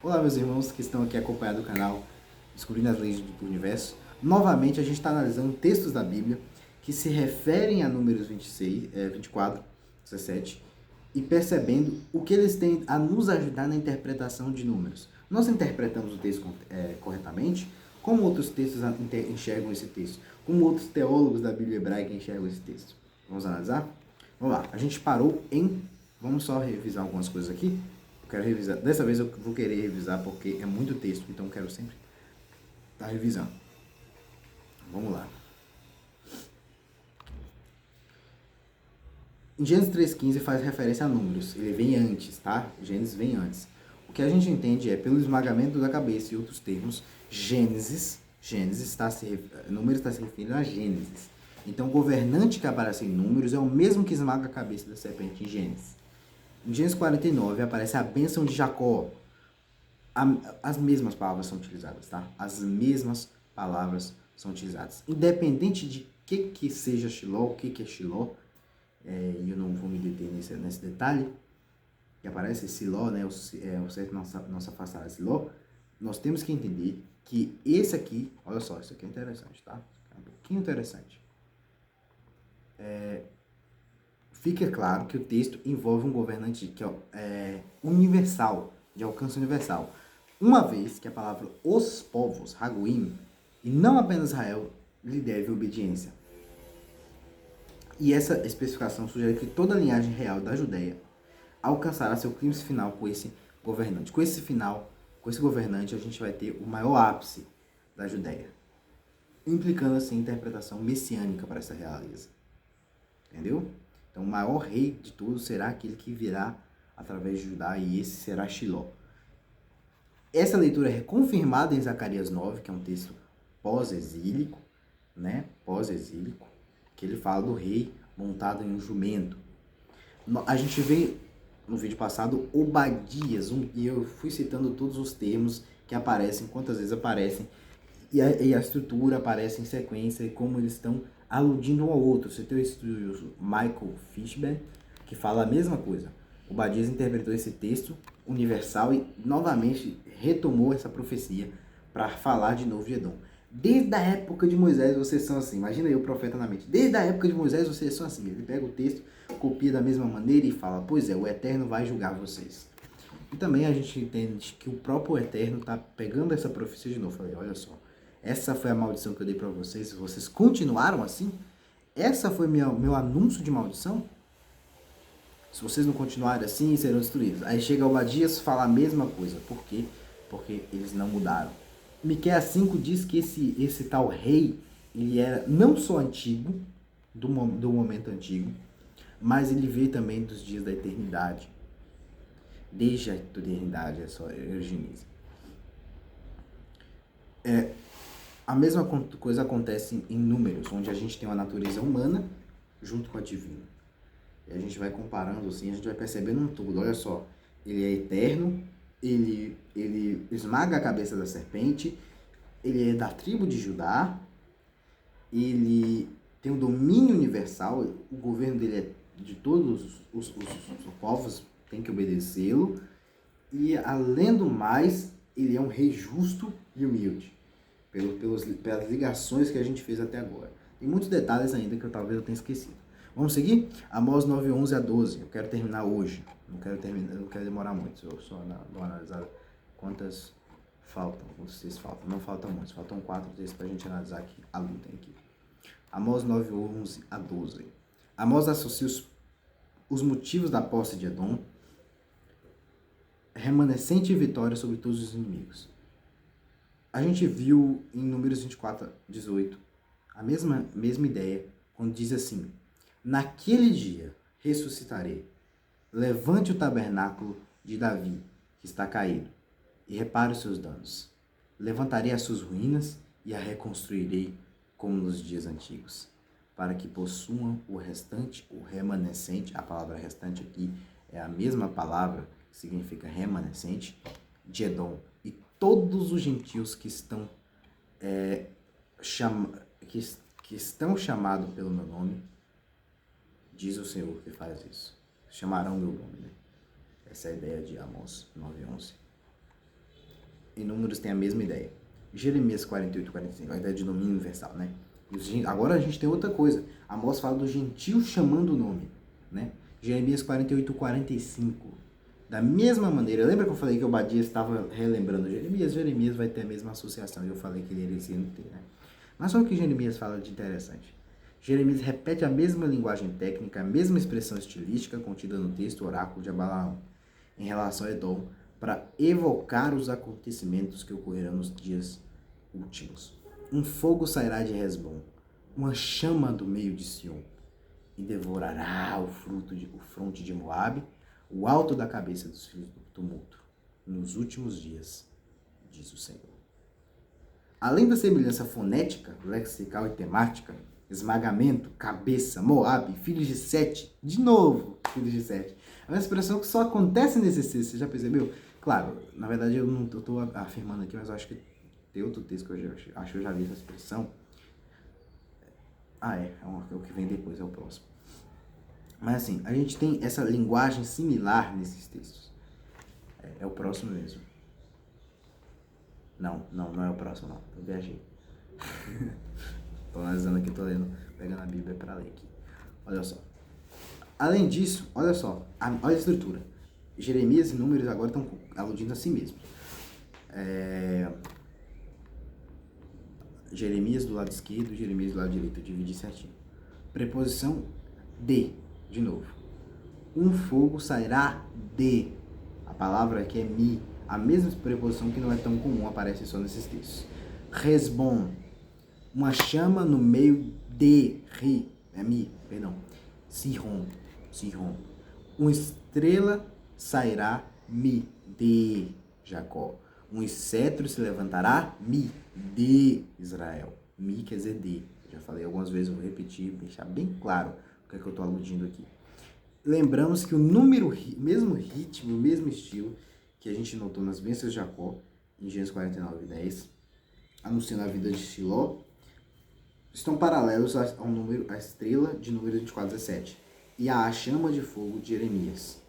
Olá, meus irmãos que estão aqui acompanhando o canal Descobrindo as Leis do Universo. Novamente, a gente está analisando textos da Bíblia que se referem a números 24, 17 e percebendo o que eles têm a nos ajudar na interpretação de números. Nós interpretamos o texto corretamente? Como outros textos enxergam esse texto? Como outros teólogos da Bíblia hebraica enxergam esse texto? Vamos analisar? Vamos lá, a gente parou em... Vamos só revisar algumas coisas aqui. Quero revisar. Dessa vez eu vou querer revisar porque é muito texto, então eu quero sempre estar revisando. Vamos lá. Em Gênesis 3,15 faz referência a números. Ele vem antes, tá? Gênesis vem antes. O que a gente entende é, pelo esmagamento da cabeça e outros termos, números está se referindo a Gênesis. Então, o governante que aparece em números é o mesmo que esmaga a cabeça da serpente em Gênesis. Em Gênesis 49 aparece a bênção de Jacó. As mesmas palavras são utilizadas, tá? As mesmas palavras são utilizadas. Independente de que seja Shiló, o que é Shiló, eu não vou me deter nesse detalhe, que aparece Siló, né? O certo não se afastar de Siló. Nós temos que entender que esse aqui, olha só, isso aqui é interessante, tá? É um pouquinho interessante. Fica claro que o texto envolve um governante que é universal, de alcance universal. Uma vez que a palavra os povos, Haguim, e não apenas Israel, lhe deve obediência. E essa especificação sugere que toda a linhagem real da Judéia alcançará seu clímax final com esse governante. Com esse governante, a gente vai ter o maior ápice da Judéia, implicando assim a interpretação messiânica para essa realeza. Entendeu? Então, o maior rei de todos será aquele que virá através de Judá, e esse será Shiló. Essa leitura é confirmada em Zacarias 9, que é um texto pós-exílico, né? Pós-exílico, que ele fala do rei montado em um jumento. A gente vê no vídeo passado Obadias, e eu fui citando todos os termos que aparecem, quantas vezes aparecem, e a estrutura aparece em sequência, e como eles estão aludindo um ao outro. Você tem o estudioso Michael Fishman, que fala a mesma coisa. Obadias interpretou esse texto universal e novamente retomou essa profecia para falar de novo de Edom. Desde a época de Moisés vocês são assim. Imagina aí o profeta na mente. Desde a época de Moisés vocês são assim. Ele pega o texto, copia da mesma maneira e fala: pois é, o Eterno vai julgar vocês. E também a gente entende que o próprio Eterno está pegando essa profecia de novo. Falei: olha só, essa foi a maldição que eu dei para vocês. Vocês continuaram assim? Essa foi meu anúncio de maldição? Se vocês não continuarem assim, serão destruídos. Aí chega Obadias, fala a mesma coisa. Por quê? Porque eles não mudaram. Miqueias 5 diz que esse tal rei, ele era não só antigo, do momento antigo, mas ele veio também dos dias da eternidade. Desde a eternidade, é só eugeniza. A mesma coisa acontece em Números, onde a gente tem uma natureza humana junto com a divina. E a gente vai comparando assim, a gente vai percebendo um todo. Olha só, ele é eterno, ele esmaga a cabeça da serpente, ele é da tribo de Judá, ele tem um domínio universal, o governo dele é de todos os povos, tem que obedecê-lo, e além do mais, ele é um rei justo e humilde, pelas ligações que a gente fez até agora. Tem muitos detalhes ainda que talvez eu tenha esquecido. Vamos seguir? Amós 9, 11 a 12. Eu quero terminar hoje. Não quero demorar muito. Eu só vou analisar quantas faltam. Vocês faltam. Não faltam muitos. Faltam 4 textos para a gente analisar aqui a luta aqui. Amós 9, 11 a 12. Amós associa os motivos da posse de Edom, remanescente e vitória sobre todos os inimigos. A gente viu em Números 24, 18 a mesma ideia, quando diz assim: naquele dia ressuscitarei, levante o tabernáculo de Davi, que está caído, e repare os seus danos. Levantarei as suas ruínas e a reconstruirei como nos dias antigos, para que possuam o restante, o remanescente. A palavra restante aqui é a mesma palavra que significa remanescente, de Edom, e todos os gentios que estão chamados pelo meu nome, diz o Senhor que faz isso. Chamarão meu nome, né? Essa é a ideia de Amós 9:11. e Números têm a mesma ideia. Jeremias 48 e 45, a ideia de domínio universal, né? Agora a gente tem outra coisa. Amós fala do gentil chamando o nome, né? Jeremias 48 e 45. Da mesma maneira, lembra que eu falei que o Obadias estava relembrando Jeremias? Jeremias vai ter a mesma associação, e eu falei que ele iria não ter, né? Mas só o que Jeremias fala de interessante. Jeremias repete a mesma linguagem técnica, a mesma expressão estilística contida no texto Oráculo de Balaão, em relação a Edom, para evocar os acontecimentos que ocorrerão nos dias últimos. Um fogo sairá de Hesbom, uma chama do meio de Sion, e devorará o fronte de Moabe, o alto da cabeça dos filhos do tumulto, nos últimos dias, diz o Senhor. Além da semelhança fonética, lexical e temática, esmagamento, cabeça, Moabe, filhos de Sete, de novo, filhos de Sete. É uma expressão que só acontece nesse texto, você já percebeu? Claro, na verdade eu não estou afirmando aqui, mas eu acho que tem outro texto que eu acho que eu já vi essa expressão. É o que vem depois, é o próximo. Mas assim, a gente tem essa linguagem similar nesses textos. É o próximo mesmo. Não é o próximo não, eu viajei. Tô analisando aqui, tô lendo, pegando a Bíblia para ler aqui. Olha só. Além disso, olha só, olha a estrutura. Jeremias e Números agora estão aludindo a si mesmos. Jeremias do lado esquerdo, Jeremias do lado direito, eu dividi certinho. Preposição de novo. Um fogo sairá de. A palavra aqui é mi. A mesma preposição que não é tão comum, aparece só nesses textos. Resbom. Uma chama no meio de. Sihon. Uma estrela sairá de Jacó. Um cetro se levantará de Israel. Quer dizer de. Já falei algumas vezes, vou repetir, deixar bem claro o que é que eu estou aludindo aqui. Lembramos que o mesmo ritmo, o mesmo estilo que a gente notou nas bênçãos de Jacó, em Gênesis 49 e 10, anunciando a vida de Siló, estão paralelos ao número, a estrela de Números 24 e 17 e a chama de fogo de Jeremias.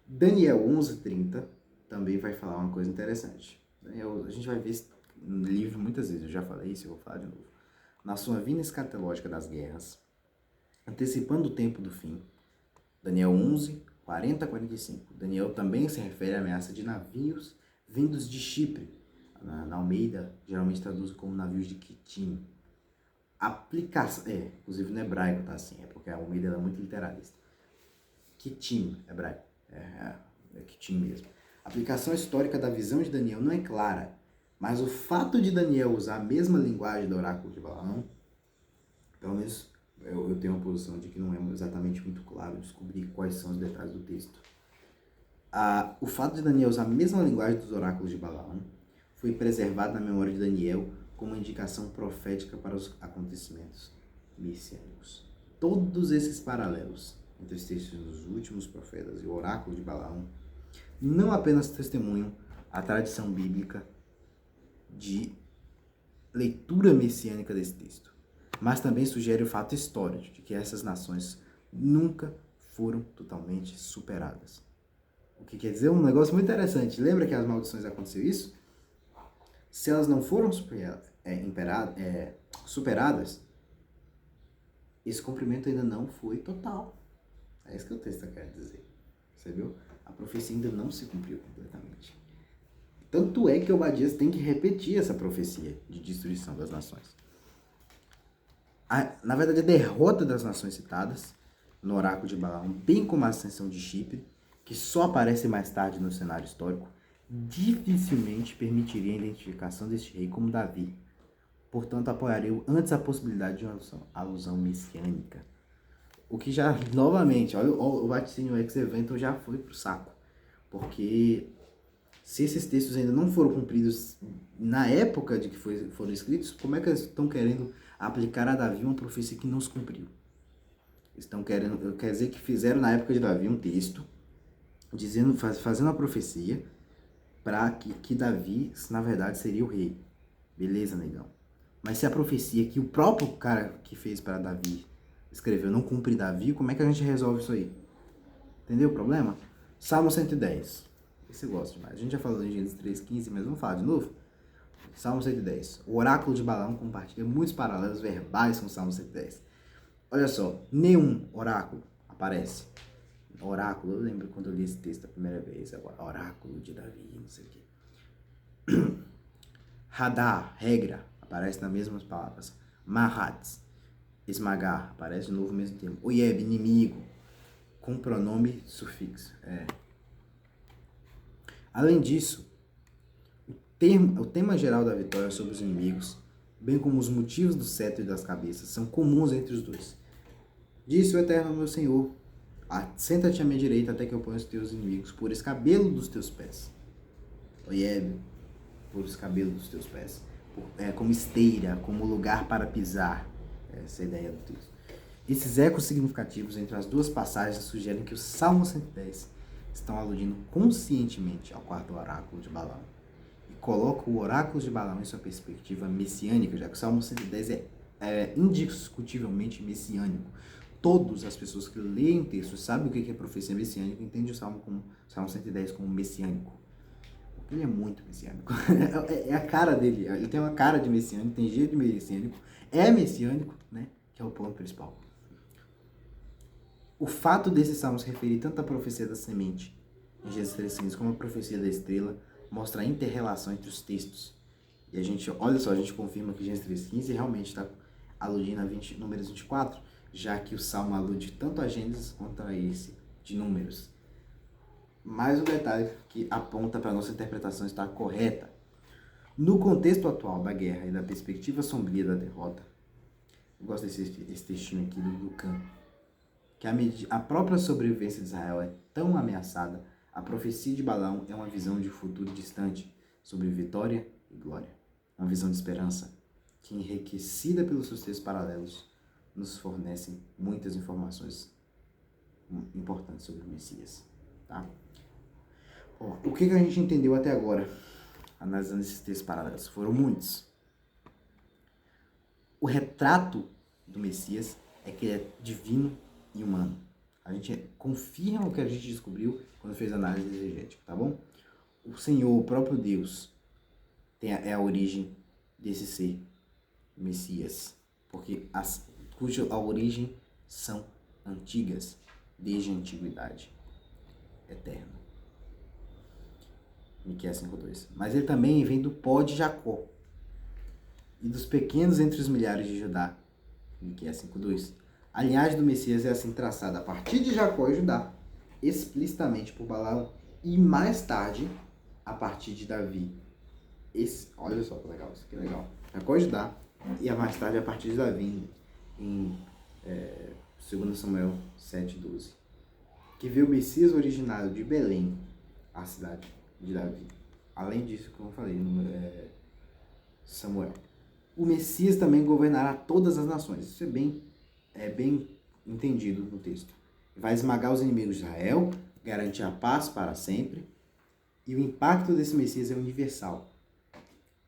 Daniel 11:30 também vai falar uma coisa interessante. A gente vai ver esse livro muitas vezes, eu já falei isso, eu vou falar de novo. Na sua vinda escatológica das guerras, antecipando o tempo do fim, Daniel 11:40 a 45. Daniel também se refere à ameaça de navios vindos de Chipre. Na Almeida, geralmente traduz como navios de Quitim. Aplicação, inclusive no hebraico tá assim, é porque a Almeida é muito literalista. Quitim, hebraico, é Quitim mesmo. A aplicação histórica da visão de Daniel não é clara, mas o fato de Daniel usar a mesma linguagem do oráculo de Balaão, pelo menos eu tenho uma posição de que não é exatamente muito claro descobrir quais são os detalhes do texto. O fato de Daniel usar a mesma linguagem dos oráculos de Balaão foi preservado na memória de Daniel como uma indicação profética para os acontecimentos messiânicos. Todos esses paralelos entre os textos dos últimos profetas e o oráculo de Balaão não apenas testemunham a tradição bíblica de leitura messiânica desse texto, mas também sugere o fato histórico de que essas nações nunca foram totalmente superadas. O que quer dizer um negócio muito interessante. Lembra que as maldições aconteceu isso? Se elas não foram superadas, esse cumprimento ainda não foi total. É isso que o texto quer dizer. Percebeu? A profecia ainda não se cumpriu completamente. Tanto é que Obadias tem que repetir essa profecia de destruição das nações. Na verdade, a derrota das nações citadas no oráculo de Balaão, bem como a ascensão de Chipre, que só aparece mais tarde no cenário histórico, dificilmente permitiria a identificação deste rei como Davi. Portanto, apoiaria antes a possibilidade de uma alusão messiânica. O que já, novamente, olha, o vaticínio ex-evento já foi pro saco. Porque se esses textos ainda não foram cumpridos na época de que foram escritos, como é que eles estão querendo aplicar a Davi uma profecia que não se cumpriu? Estão querendo, quer dizer que fizeram na época de Davi um texto fazendo a profecia para que Davi, na verdade, seria o rei. Beleza, negão. Mas se a profecia que o próprio cara que fez para Davi escreveu não cumpre Davi, como é que a gente resolve isso aí? Entendeu o problema? Salmo 110. Esse eu gosto demais. A gente já falou em Gênesis 3:15, mas vamos falar de novo? Salmo 110. O oráculo de Balaão compartilha muitos paralelos verbais com o Salmo 110. Olha só, nenhum oráculo aparece. Oráculo, eu lembro quando eu li esse texto a primeira vez. Oráculo de Davi, não sei o quê. Hadar, regra, aparece nas mesmas palavras. Mahatz, esmagar, aparece de novo no mesmo termo. Oyeb, inimigo, com pronome sufixo. Além disso, o tema geral da vitória sobre os inimigos, bem como os motivos do cetro e das cabeças, são comuns entre os dois. Disse o Eterno meu Senhor, senta-te à minha direita até que eu ponha os teus inimigos por escabelo dos teus pés. Oyeb, por escabelo dos teus pés. Como esteira, como lugar para pisar. Essa é a ideia do texto. Esses ecos significativos entre as duas passagens sugerem que o Salmo 110 estão aludindo conscientemente ao quarto oráculo de Balaão. E colocam o oráculo de Balaão em sua perspectiva messiânica, já que o Salmo 110 é indiscutivelmente messiânico. Todas as pessoas que leem textos sabem o que é profecia messiânica, entendem o Salmo 110 como messiânico. Porque ele é muito messiânico. É a cara dele. Ele tem uma cara de messiânico, tem jeito de messiânico. É messiânico, né? Que é o ponto principal. O fato desse salmo se referir tanto à profecia da semente, em Gênesis 3:15, como à profecia da estrela, mostra a inter-relação entre os textos. E a gente, olha só, a gente confirma que Gênesis 3:15 realmente está aludindo a Números 24, já que o salmo alude tanto a Gênesis quanto a esse de Números. Mais um detalhe que aponta para a nossa interpretação estar correta. No contexto atual da guerra e da perspectiva sombria da derrota, eu gosto desse textinho aqui do Lucan, que a própria sobrevivência de Israel é tão ameaçada, a profecia de Balaão é uma visão de futuro distante sobre vitória e glória. Uma visão de esperança que, enriquecida pelos seus textos paralelos, nos fornecem muitas informações importantes sobre o Messias. Tá? O que a gente entendeu até agora, analisando esses textos paralelos? Foram muitos. O retrato do Messias é que ele é divino e humano. A gente confirma o que a gente descobriu quando fez a análise exegética, tá bom? O Senhor, o próprio Deus, é a origem desse ser, Messias, porque cuja origem são antigas, desde a antiguidade eterna. Miqueias 5:2. Mas ele também vem do pó de Jacó e dos pequenos entre os milhares de Judá. Miqueias 5:2. A linhagem do Messias é assim traçada a partir de Jacó e Judá, explicitamente por Balaão, e mais tarde a partir de Davi. Olha só que legal, isso aqui é legal. Jacó e Judá, e mais tarde a partir de Davi, em 2 Samuel 7:12. Que vê o Messias originário de Belém, a cidade de Davi. Além disso, como eu falei, Samuel. O Messias também governará todas as nações. Isso é bem entendido no texto. Vai esmagar os inimigos de Israel, garantir a paz para sempre. E o impacto desse Messias é universal.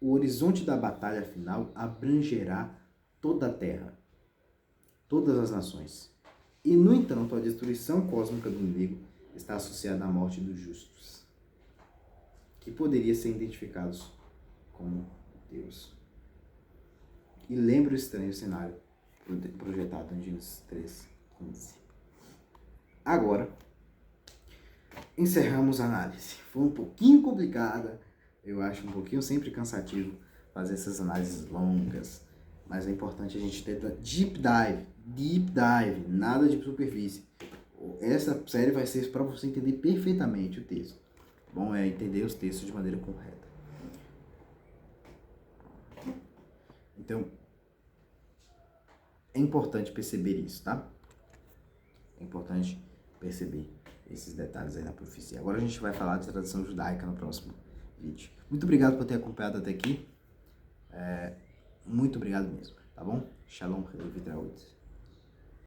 O horizonte da batalha final abrangerá toda a terra, todas as nações. E, no entanto, a destruição cósmica do inimigo está associada à morte dos justos, que poderia ser identificados como Deus. E lembra o estranho cenário projetado em Gênesis 3:15. Agora, encerramos a análise. Foi um pouquinho complicada, eu acho um pouquinho sempre cansativo fazer essas análises longas, mas é importante a gente ter deep dive, nada de superfície. Essa série vai ser para você entender perfeitamente o texto. Bom, é entender os textos de maneira correta. Então, é importante perceber isso, tá? É importante perceber esses detalhes aí na profecia. Agora a gente vai falar de tradição judaica no próximo vídeo. Muito obrigado por ter acompanhado até aqui. Muito obrigado mesmo, tá bom? Shalom, Vitraúd.